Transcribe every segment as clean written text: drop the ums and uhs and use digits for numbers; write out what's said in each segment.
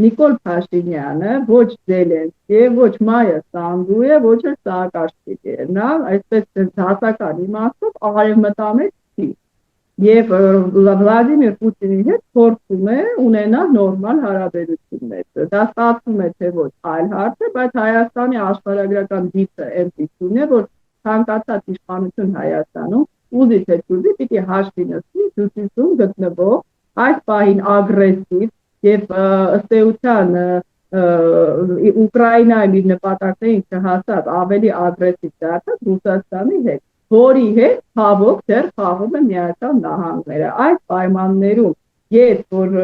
Նիկոլ Փաշինյանը ոչ Զելենսկի է, ոչ Մայա Սանդու է, ոչ էլ Սաակաշվիլի է։ Նա այսպես դասական իմաստով արևմտամետ չի։ Եվ Վլադիմիր Պուտինի հետ փորձում է ունենալ նորմալ հարաբերություններ։ Դա ստացվում է թե ոչ այլ հարց է, բայց Հայաստանի աշխարհագրական դիպը այնպիսին է, որ ցանկացած իշխանություն Հայաստանում ուզի թե չուզի պիտի հաշվի նստի Հյուսիսում գտնվող այս պահին ագրեսիվ եւ ըստ էության Ուկրաինայում իր նպատակներին չհասած ավելի ագրեսիվ դարձած Ռուսաստանի հետ, որի հետ ցավոք դեռ խաղում է Միացյալ Նահանգները։ Այս պայմաններում ես որ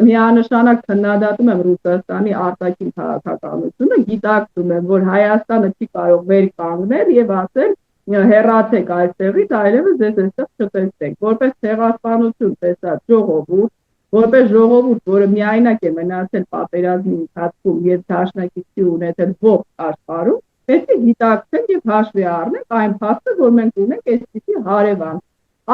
միանշանակ քննադատում եմ Ռուսաստանի արտաքին քաղաքականությունը, գիտակցում եմ, որ Հայաստանը չի կարող վեր կանգնել եւ ասել հեռացեք այստեղից, այլևս ձեզ այստեղ չտեսնենք, որպես ցեղասպանություն տեսած ժողովուրդ, որպես ժողովուրդ, որը միայնակ է մնացել պատերազմի ընթացքում եւ դաշնակիցի ունեցել ողջ աշխարհում, պետք է գիտակցենք եւ հաշվի առնենք այն փաստը, որ մենք ունենք այսպիսի հարևան։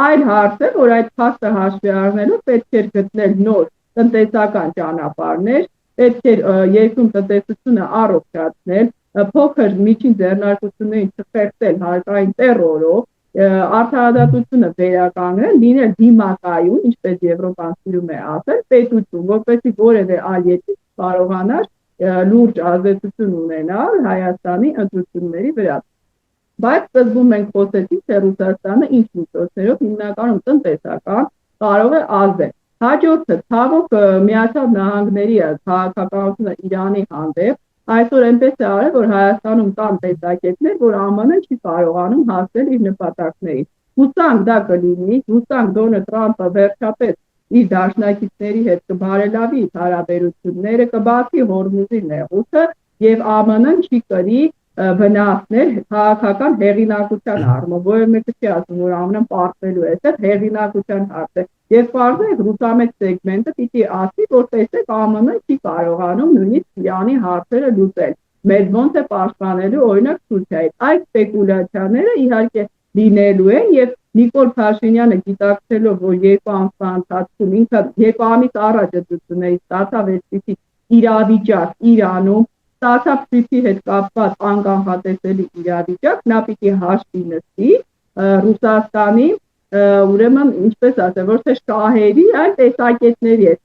Այլ հարց է, որ այդ փաստը հաշվի առնելով պետք է գտնել նոր տնտեսական ճանապարհներ, պետք է երկրում տնտեսությունը առողջացնել, փոքր միջին ձեռնարկություններին չխեղդել հարկային տերորով, արդարադատությունը վերականգնել, լինել դիմակայուն, ինչպես Եվրոպան սիրում է ասել, պետություն, որպեսզի որևէ այլ երկիր կարողանար լուրջ ազդեցություն ունենալ Հայաստանի ընտրությունների վրա։ Բայց սկզբում մենք խոսեցինք, թե Ռուսաստանը ինչ միջոցներով, հիմնականում տնտեսական, կարող է ազդել։ Հաջորդը ցավոք Միացյալ Նահանգների քաղաքականությունը Իրանի հանդեպ այսօր այնպես է արել, որ Հայաստանում կան տեսակետներ, որ ԱՄՆ-ն չի կարողանում հասնել իր նպատակներին։ Հուսանք դա կլինի, հուսանք Դոնալդ Թրամփը վերջապես իր դաշնակիցների հետ կբարելավի հարաբերությունները, կբացի Հորմուզի նեղուցը եւ ԱՄՆ-ն չի կրի վնասներ քաղաքական հեղինակության առումով, որը մեկը չի ասում, որ ԱՄՆ-ն պարտվելու է, այստեղ հեղինակության հարց է։ Եվ պարզապես ռուսամետ սեգմենտը պիտի ասի, որ տեսեք ԱՄՆ-ն չի կարողանում նույնիսկ Իրանի հարցերը լուծել։ Մեզ ոնց է պաշտպանելու օրինակ Թուրքիայից։ Այդ սպեկուլյացիաները իհարկե լինելու են եւ Նիկոլ Փաշինյանը գիտակցելով, որ 2 ամսվա ընթացքում ինքը 2 ամիս առաջ դրություններից ստացավ այսպիսի իրավիճակ Իրանում, ստացավ Թուրքի հետ կապված անկանխատեսելի իրավիճակ, նա պիտի հաշվի նստի Ռուսաստանի ուրեմն ինչպես ասեմ, ոչ թե շահերի, այլ տեսակետների հետ